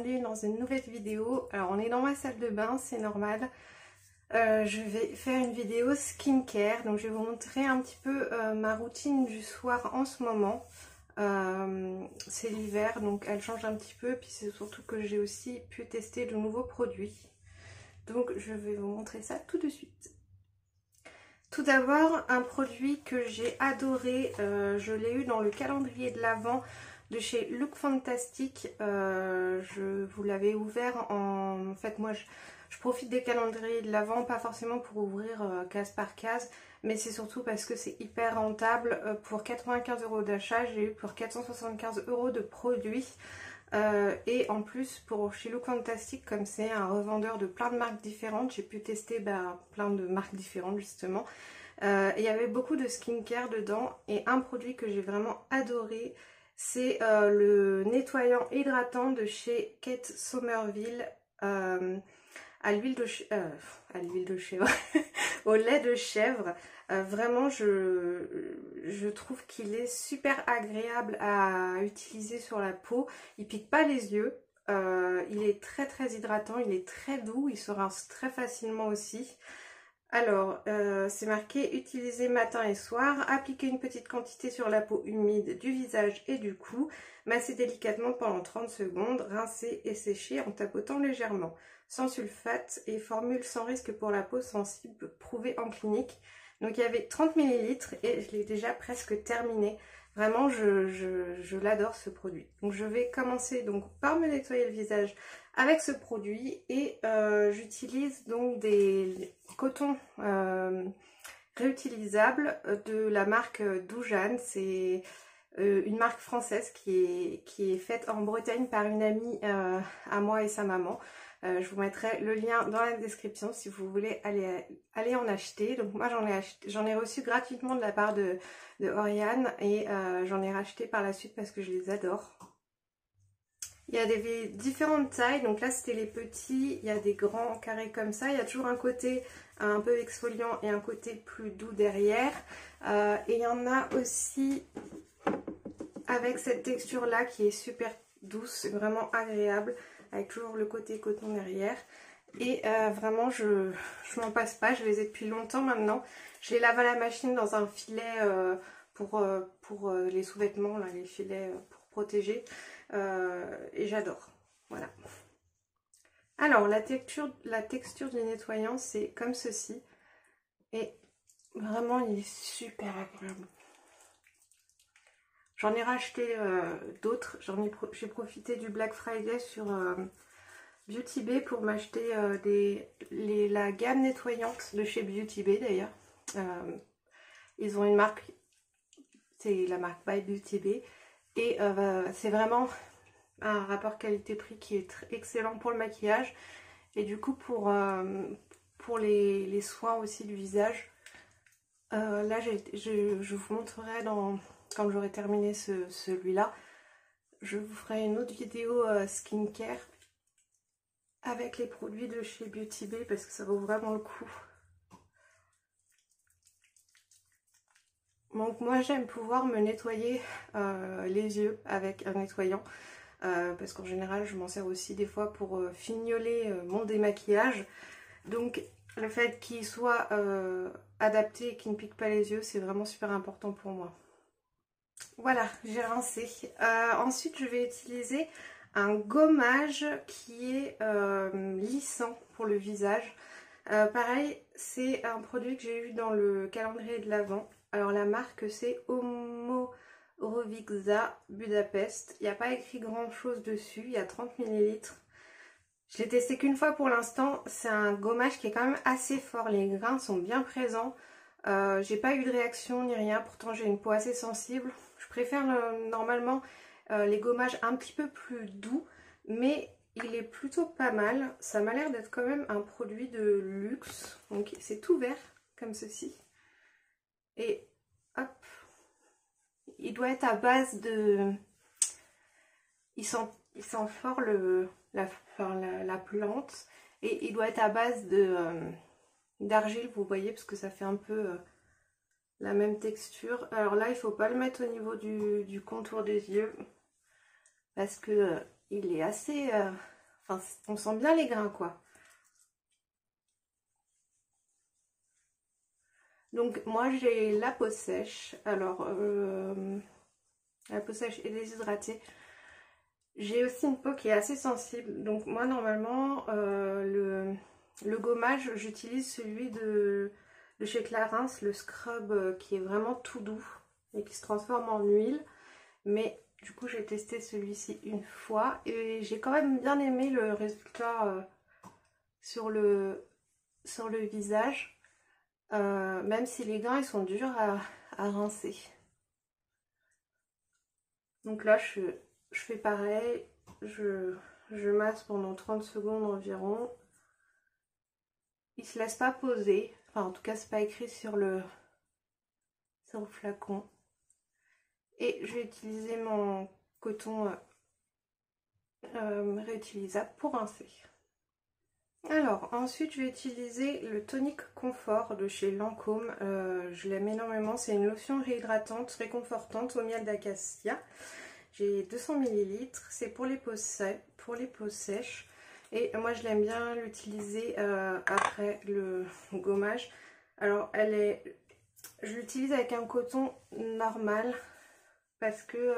bienvenue dans une nouvelle vidéo. Alors on est dans ma salle de bain, c'est normal. Je vais faire une vidéo skincare, donc je vais vous montrer un petit peu ma routine du soir en ce moment. C'est l'hiver, donc elle change un petit peu, puis c'est surtout que j'ai aussi pu tester de nouveaux produits. Donc je vais vous montrer ça tout de suite. Tout d'abord, un produit que j'ai adoré, je l'ai eu dans le calendrier de l'Avent de chez Look Fantastic. Je vous l'avais ouvert en fait, moi je profite des calendriers de l'Avent, pas forcément pour ouvrir case par case, mais c'est surtout parce que c'est hyper rentable. Pour 95 € d'achat, j'ai eu pour 475 € de produits. Et en plus pour chez Look Fantastic, comme c'est un revendeur de plein de marques différentes, j'ai pu tester plein de marques différentes justement. Il y avait beaucoup de skincare dedans et un produit que j'ai vraiment adoré, c'est le nettoyant hydratant de chez Kate Somerville à l'huile de chèvre, au lait de chèvre. Vraiment je trouve qu'il est super agréable à utiliser sur la peau. Il pique pas les yeux, il est très hydratant, il est très doux, il se rince très facilement aussi. Alors, c'est marqué utiliser matin et soir, appliquer une petite quantité sur la peau humide du visage et du cou, masser délicatement pendant 30 secondes, rincer et sécher en tapotant légèrement. Sans sulfate et formule sans risque pour la peau sensible, prouvée en clinique. Donc il y avait 30 ml et je l'ai déjà presque terminé. Vraiment, je l'adore ce produit. Donc je vais commencer donc par me nettoyer le visage avec ce produit et j'utilise donc des cotons réutilisables de la marque Doujane. C'est une marque française qui est faite en Bretagne par une amie à moi et sa maman. Je vous mettrai le lien dans la description si vous voulez aller en acheter. Donc moi j'en ai reçu gratuitement de la part de Oriane et j'en ai racheté par la suite parce que je les adore. Il y a des différentes tailles, donc là c'était les petits, il y a des grands carrés comme ça, il y a toujours un côté un peu exfoliant et un côté plus doux derrière. Et il y en a aussi avec cette texture là qui est super douce, c'est vraiment agréable, avec toujours le côté coton derrière. Et vraiment je m'en passe pas, je les ai depuis longtemps maintenant. Je les lave à la machine dans un filet pour les sous-vêtements, là, les filets pour protéger. Et j'adore, voilà. Alors la texture du nettoyant c'est comme ceci et vraiment il est super agréable. J'en ai racheté d'autres, j'ai profité du Black Friday sur Beauty Bay pour m'acheter la gamme nettoyante de chez Beauty Bay d'ailleurs. Ils ont une marque, c'est la marque By Beauty Bay et c'est vraiment un rapport qualité-prix qui est excellent pour le maquillage et du coup pour les soins aussi du visage. Là je vous montrerai quand j'aurai terminé celui-là, je vous ferai une autre vidéo skincare avec les produits de chez Beauty Bay parce que ça vaut vraiment le coup. Donc moi j'aime pouvoir me nettoyer les yeux avec un nettoyant. Parce qu'en général je m'en sers aussi des fois pour fignoler mon démaquillage. Donc le fait qu'il soit adapté et qu'il ne pique pas les yeux, c'est vraiment super important pour moi. Voilà, j'ai rincé. Ensuite je vais utiliser un gommage qui est lissant pour le visage. Pareil, c'est un produit que j'ai eu dans le calendrier de l'Avent. Alors la marque c'est Omorovixa Budapest. Il n'y a pas écrit grand chose dessus, il y a 30 ml. Je l'ai testé qu'une fois pour l'instant. C'est un gommage qui est quand même assez fort, les grains sont bien présents. J'ai pas eu de réaction ni rien, pourtant j'ai une peau assez sensible. Je préfère normalement les gommages un petit peu plus doux, mais il est plutôt pas mal. Ça m'a l'air d'être quand même un produit de luxe. Donc c'est tout vert comme ceci. Et hop, il doit être à base de... Il sent fort la plante. Et il doit être à base d'argile, vous voyez, parce que ça fait un peu la même texture. Alors là, il ne faut pas le mettre au niveau du contour des yeux. Parce que il est assez... enfin, on sent bien les grains, quoi. Donc, moi, j'ai la peau sèche. Alors, la peau sèche et déshydratée. J'ai aussi une peau qui est assez sensible. Donc, moi, normalement, le gommage, j'utilise celui de chez Clarins, le scrub qui est vraiment tout doux et qui se transforme en huile. Mais du coup, j'ai testé celui-ci une fois et j'ai quand même bien aimé le résultat sur le visage. Même si les grains ils sont durs à rincer. Donc là je fais pareil, je masse pendant 30 secondes environ. Il se laisse pas poser, enfin en tout cas c'est pas écrit sur le flacon. Et je vais utiliser mon coton réutilisable pour rincer. Alors ensuite je vais utiliser le tonique confort de chez Lancôme. Je l'aime énormément, c'est une lotion réhydratante réconfortante au miel d'acacia. J'ai 200 ml, c'est pour les peaux sèches et moi je l'aime bien l'utiliser après le gommage. Alors je l'utilise avec un coton normal parce que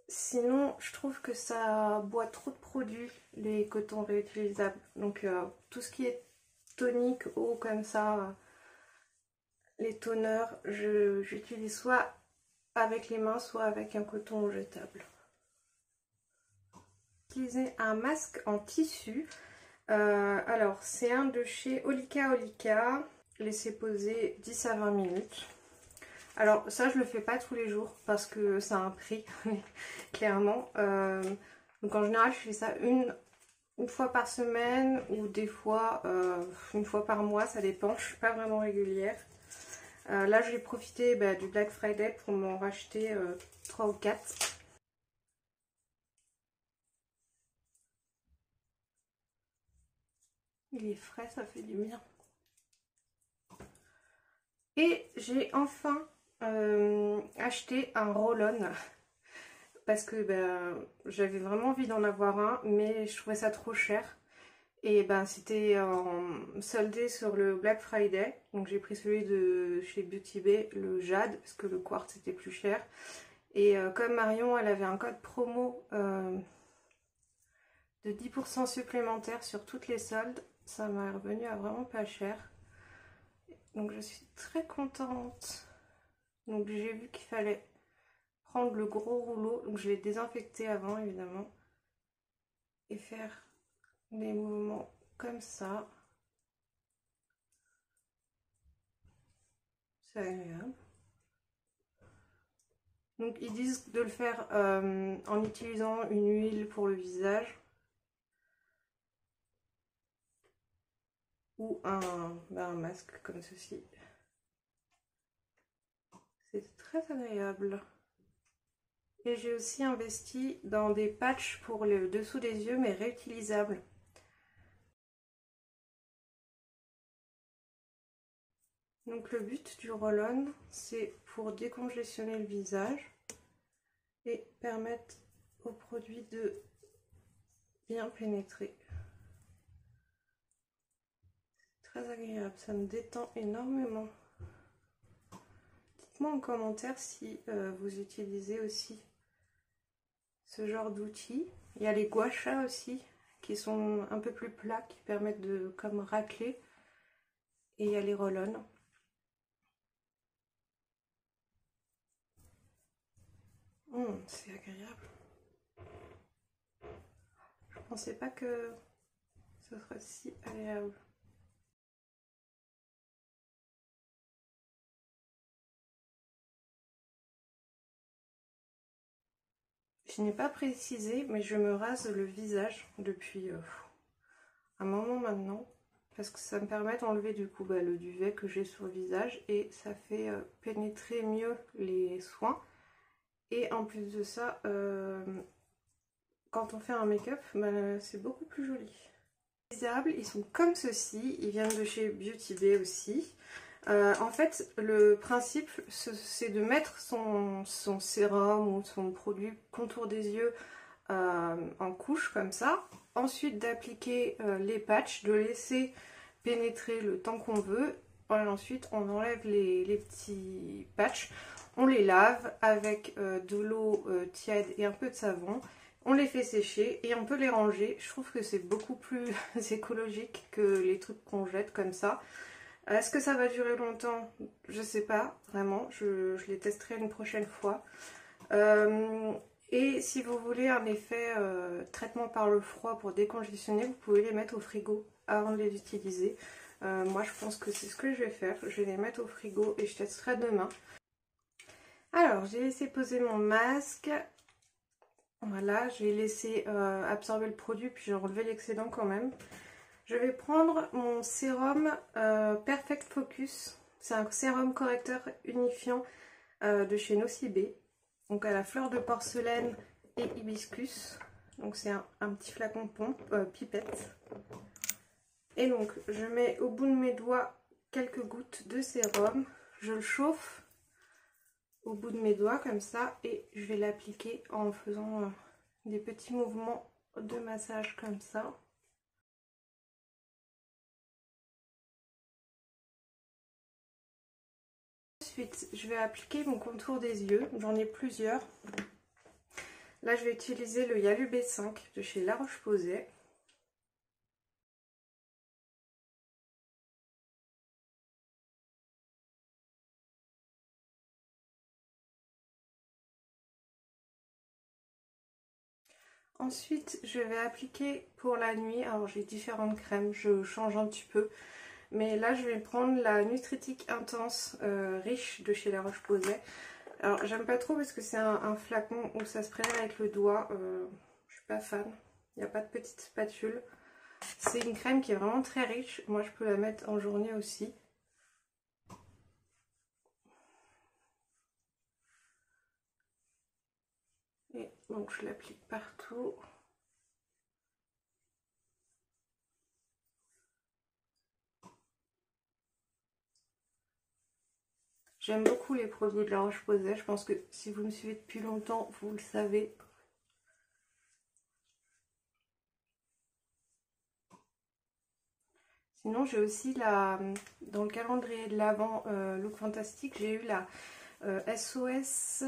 sinon je trouve que ça boit trop de produits, les cotons réutilisables. Donc tout ce qui est tonique, eau comme ça, les toners, j'utilise soit avec les mains, soit avec un coton jetable. Utiliser un masque en tissu. Alors c'est un de chez Olika. Laissez poser 10 à 20 minutes. Alors ça je le fais pas tous les jours parce que ça a un prix clairement. Donc en général je fais ça une fois par semaine ou des fois une fois par mois, ça dépend. Je suis pas vraiment régulière. Là je vais profiter du Black Friday pour m'en racheter 3 ou 4. Il est frais, ça fait du bien. Et j'ai enfin acheté un roll-on parce que j'avais vraiment envie d'en avoir un, mais je trouvais ça trop cher. Et c'était soldé sur le Black Friday, donc j'ai pris celui de chez Beauty Bay, le Jade, parce que le quartz était plus cher. Et comme Marion, elle avait un code promo de 10% supplémentaire sur toutes les soldes, ça m'a revenu à vraiment pas cher. Donc je suis très contente. Donc j'ai vu qu'il fallait prendre le gros rouleau, donc je l'ai désinfecté avant évidemment, et faire des mouvements comme ça. C'est agréable. Donc ils disent de le faire en utilisant une huile pour le visage ou un masque comme ceci. C'est très agréable. Et j'ai aussi investi dans des patchs pour le dessous des yeux mais réutilisables. Donc le but du roll-on, c'est pour décongestionner le visage et permettre au produit de bien pénétrer. C'est très agréable, ça me détend énormément. Dites-moi en commentaire si vous utilisez aussi ce genre d'outils. Il y a les gua sha aussi qui sont un peu plus plats, qui permettent de comme racler. Et il y a les roll-on. C'est agréable. Je pensais pas que ce serait si agréable. Je n'ai pas précisé, mais je me rase le visage depuis un moment maintenant. Parce que ça me permet d'enlever du coup le duvet que j'ai sur le visage. Et ça fait pénétrer mieux les soins. Et en plus de ça, quand on fait un make-up, c'est beaucoup plus joli. Ils sont comme ceci, ils viennent de chez Beauty Bay aussi. En fait, le principe, c'est de mettre son sérum ou son produit contour des yeux en couche comme ça. Ensuite d'appliquer les patchs, de laisser pénétrer le temps qu'on veut. Ensuite on enlève les petits patchs, on les lave avec de l'eau tiède et un peu de savon. On les fait sécher et on peut les ranger. Je trouve que c'est beaucoup plus écologique que les trucs qu'on jette comme ça. Est-ce que ça va durer longtemps? Je sais pas, vraiment. Je les testerai une prochaine fois. Et si vous voulez un effet traitement par le froid pour décongestionner, vous pouvez les mettre au frigo avant de les utiliser. Moi je pense que c'est ce que je vais faire. Je vais les mettre au frigo et je testerai demain. Alors j'ai laissé poser mon masque. Voilà, j'ai laissé absorber le produit puis j'ai enlevé l'excédent quand même. Je vais prendre mon sérum Perfect Focus. C'est un sérum correcteur unifiant de chez Nocibé. Donc à la fleur de porcelaine et hibiscus. Donc c'est un petit flacon pipette. Et donc je mets au bout de mes doigts quelques gouttes de sérum. Je le chauffe au bout de mes doigts comme ça. Et je vais l'appliquer en faisant des petits mouvements de massage comme ça. Ensuite, je vais appliquer mon contour des yeux. J'en ai plusieurs. Là, je vais utiliser le Yalu B5 de chez La Roche-Posay. Ensuite, je vais appliquer pour la nuit. Alors, j'ai différentes crèmes. Je change un petit peu. Mais là, je vais prendre la Nutritique Intense riche de chez La Roche-Posay. Alors, j'aime pas trop parce que c'est un flacon où ça se prélève avec le doigt. Je suis pas fan. Il n'y a pas de petite spatule. C'est une crème qui est vraiment très riche. Moi, je peux la mettre en journée aussi. Et donc, je l'applique partout. J'aime beaucoup les produits de La Roche-Posay. Je pense que si vous me suivez depuis longtemps, vous le savez. Sinon, j'ai aussi dans le calendrier de l'Avent Look Fantastique, j'ai eu la SOS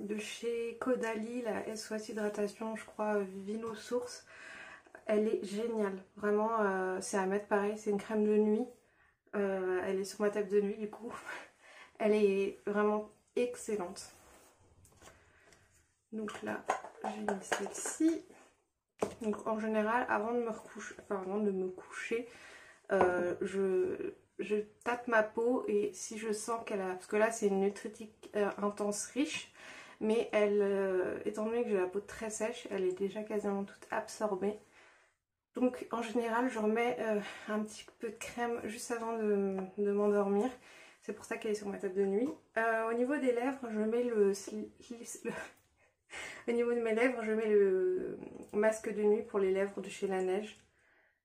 de chez Caudalie, la SOS Hydratation, je crois, Vino Source. Elle est géniale. Vraiment, c'est à mettre pareil. C'est une crème de nuit. Elle est sur ma table de nuit, du coup. Elle est vraiment excellente. Donc là, j'ai mis celle-ci. Donc en général, avant de me coucher, je tape ma peau et si je sens qu'elle a... Parce que là, c'est une Nutritique Intense riche, mais étant donné que j'ai la peau très sèche, elle est déjà quasiment toute absorbée. Donc en général, je remets un petit peu de crème juste avant de m'endormir. C'est pour ça qu'elle est sur ma table de nuit. Au niveau des lèvres, je mets au niveau de mes lèvres, je mets le masque de nuit pour les lèvres de chez La Neige.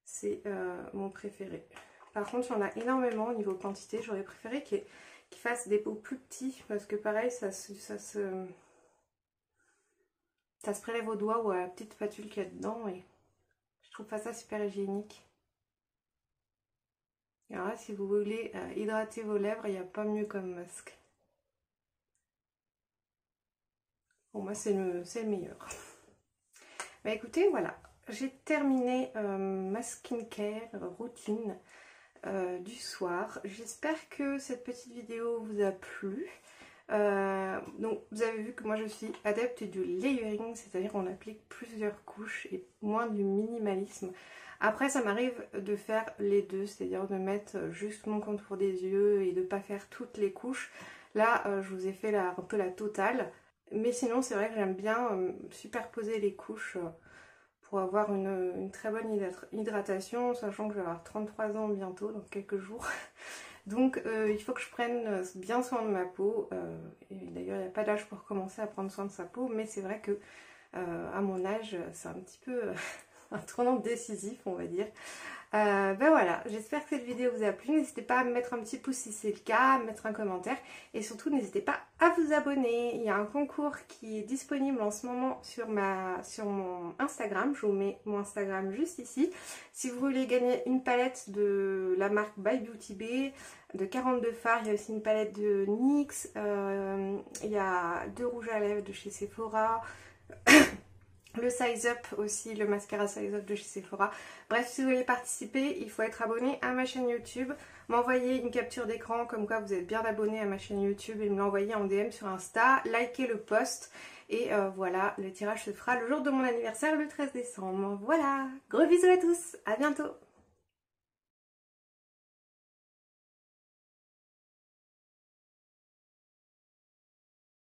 C'est mon préféré. Par contre, il y en a énormément au niveau quantité. J'aurais préféré qu'il fasse des pots plus petits parce que pareil, ça se prélève au doigt ou à la petite spatule qu'il y a dedans. Et je trouve pas ça super hygiénique. Alors là, si vous voulez hydrater vos lèvres, il n'y a pas mieux comme masque. Pour moi, c'est le meilleur. Bah écoutez, voilà. J'ai terminé ma skincare routine du soir. J'espère que cette petite vidéo vous a plu. Donc vous avez vu que moi je suis adepte du layering, c'est-à-dire on applique plusieurs couches et moins du minimalisme. Après ça m'arrive de faire les deux, c'est-à-dire de mettre juste mon contour des yeux et de ne pas faire toutes les couches. Là je vous ai fait un peu la totale. Mais sinon c'est vrai que j'aime bien superposer les couches pour avoir une très bonne hydratation, sachant que je vais avoir 33 ans bientôt, dans quelques jours. Donc il faut que je prenne bien soin de ma peau. Et d'ailleurs il n'y a pas d'âge pour commencer à prendre soin de sa peau, mais c'est vrai que à mon âge c'est un petit peu un tournant décisif on va dire. Ben voilà, j'espère que cette vidéo vous a plu. N'hésitez pas à me mettre un petit pouce si c'est le cas, à me mettre un commentaire. Et surtout, n'hésitez pas à vous abonner. Il y a un concours qui est disponible en ce moment sur mon Instagram. Je vous mets mon Instagram juste ici. Si vous voulez gagner une palette de la marque By Beauty Bay, de 42 fards, il y a aussi une palette de NYX, il y a 2 rouges à lèvres de chez Sephora, le Size Up aussi, le mascara Size Up de chez Sephora. Bref, si vous voulez participer, il faut être abonné à ma chaîne YouTube, m'envoyer une capture d'écran comme quoi vous êtes bien abonné à ma chaîne YouTube et me l'envoyer en DM sur Insta, liker le post et voilà, le tirage se fera le jour de mon anniversaire le 13 décembre. Voilà, gros bisous à tous, à bientôt.